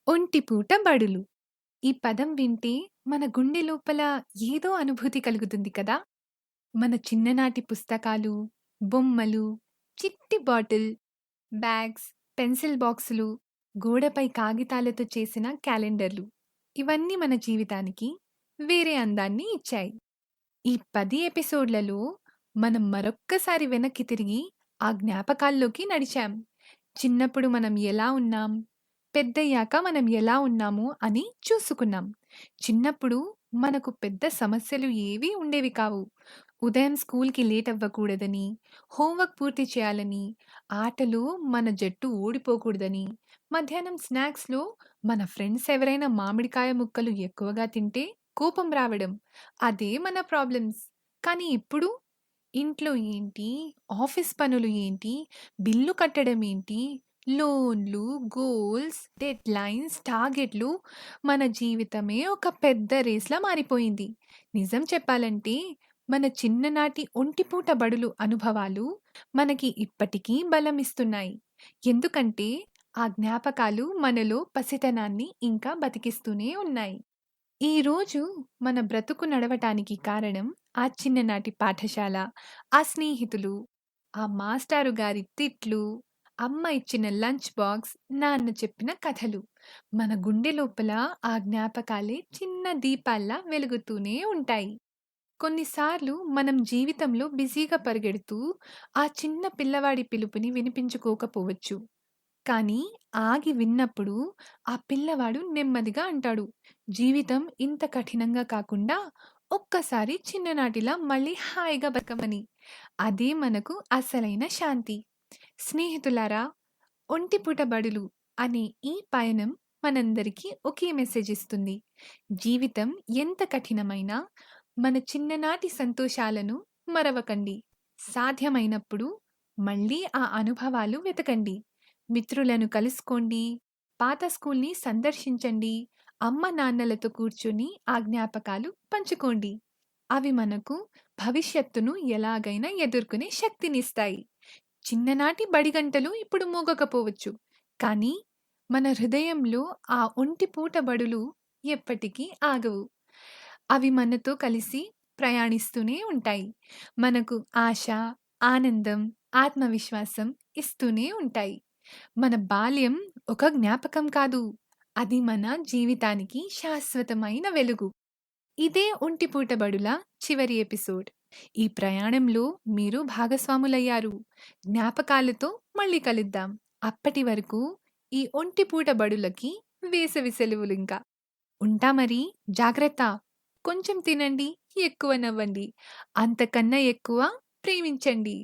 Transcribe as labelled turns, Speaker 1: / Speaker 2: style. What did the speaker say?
Speaker 1: ఒంటిపూట బడులు. ఈ పదం వింటే మన గుండె లోపల ఏదో అనుభూతి కలుగుతుంది కదా! మన చిన్ననాటి పుస్తకాలు, బొమ్మలు, చిట్టి బాటిల్, బ్యాగ్స్, పెన్సిల్ బాక్సులు, గోడపై కాగితాలతో చేసిన క్యాలెండర్లు. ఇవన్నీ మన జీవితానికి వేరే అందాన్ని ఇచ్చాయి. ఈ 10 ఎపిసోడ్‌లలో మనం మరొక్కసారి వెనక్కి తిరిగి ఆ జ్ఞాపకాల్లోకి నడిచాం. చిన్నప్పుడు మనం ఎలా ఉన్నాం? పెద్దయ్యాక మనం ఎలా ఉన్నాము అని చూసుకున్నాం. చిన్నప్పుడు మనకు పెద్ద సమస్యలు ఏవీ ఉండేవి కావు. ఉదయం స్కూల్‌కి లేట్ అవ్వకూడదని, హోంవర్క్ పూర్తి చేయాలని, ఆటలో మన జట్టు ఓడిపోకూడదని, మధ్యాహ్నం స్నాక్స్‌లో మన ఫ్రెండ్స్ ఎవరైనా మామిడికాయ ముక్కలు ఎక్కువగా తింటే కోపం రావడం. అదే మన ప్రాబ్లమ్స్. కానీ ఇప్పుడు ఇంట్లో ఏంటి, ఆఫీస్ పనులు ఏంటి, బిల్లు కట్టడం ఏంటి, లోన్‌లు, గోల్స్, డెడ్‌లైన్స్, టార్గెట్‌లు మన జీవితమే ఒక పెద్ద రేస్‌లా మారిపోయింది. నిజం చెప్పాలంటే మన చిన్ననాటి ఒంటిపూట బడులు అనుభవాలు మనకి ఇప్పటికీ బలమిస్తున్నాయి. ఎందుకంటే ఆ జ్ఞాపకాలు మనలో పసితనాన్ని ఇంకా బతికిస్తూనే ఉన్నాయి. ఈరోజు మన బ్రతుకు నడవటానికి కారణం ఆ చిన్ననాటి పాఠశాల, ఆ స్నేహితులు, ఆ మాస్టారు గారి తిట్లు, అమ్మ ఇచ్చిన లంచ్ బాక్స్, నాన్న చెప్పిన కథలు. మన గుండె లోపల ఆ జ్ఞాపకాలే చిన్న దీపాల్లా వెలుగుతూనే ఉంటాయి. కొన్నిసార్లు మనం జీవితంలో బిజీగా పరిగెడుతూ ఆ చిన్న పిల్లవాడి పిలుపుని వినిపించుకోకపోవచ్చు. కానీ ఆగి విన్నప్పుడు ఆ పిల్లవాడు నెమ్మదిగా అంటాడు, జీవితం ఇంత కఠినంగా కాకుండా ఒక్కసారి చిన్ననాటిలా మళ్ళీ హాయిగా బతకమని. అదే మనకు అసలైన శాంతి. స్నేహితులారా, ఒంటిపూట బడులు అనే ఈ పయనం మనందరికీ ఒకే మెసేజ్ ఇస్తుంది. జీవితం ఎంత కఠినమైనా మన చిన్ననాటి సంతోషాలను మరవకండి. సాధ్యమైనప్పుడు మళ్ళీ ఆ అనుభవాలు వెతకండి. మిత్రులను కలుసుకోండి, పాత స్కూల్‌ని సందర్శించండి, అమ్మ నాన్నలతో కూర్చొని ఆ జ్ఞాపకాలు పంచుకోండి. అవి మనకు భవిష్యత్తును ఎలాగైనా ఎదుర్కొనే శక్తినిస్తాయి. చిన్ననాటి బడిగంటలు ఇప్పుడు మోగకపోవచ్చు. కానీ మన హృదయంలో ఆ ఒంటి పూట బడులు ఎప్పటికీ ఆగవు. అవి మనతో కలిసి ప్రయాణిస్తూనే ఉంటాయి. మనకు ఆశ, ఆనందం, ఆత్మవిశ్వాసం ఇస్తూనే ఉంటాయి. మన బాల్యం ఒక జ్ఞాపకం కాదు. అది మన జీవితానికి శాశ్వతమైన వెలుగు. ఇదే ఒంటిపూట బడుల చివరి ఎపిసోడ్. ఈ ప్రయాణంలో మీరు భాగస్వాములయ్యారు. జ్ఞాపకాలతో మళ్ళీ కలుద్దాం. అప్పటి వరకు ఈ ఒంటిపూట బడులకి వేసవి సెలవులింక. ఉంటా మరి. జాగ్రత్త. కొంచెం తినండి, ఎక్కువ నవ్వండి. అంతకన్నా ఎక్కువ ప్రేమించండి.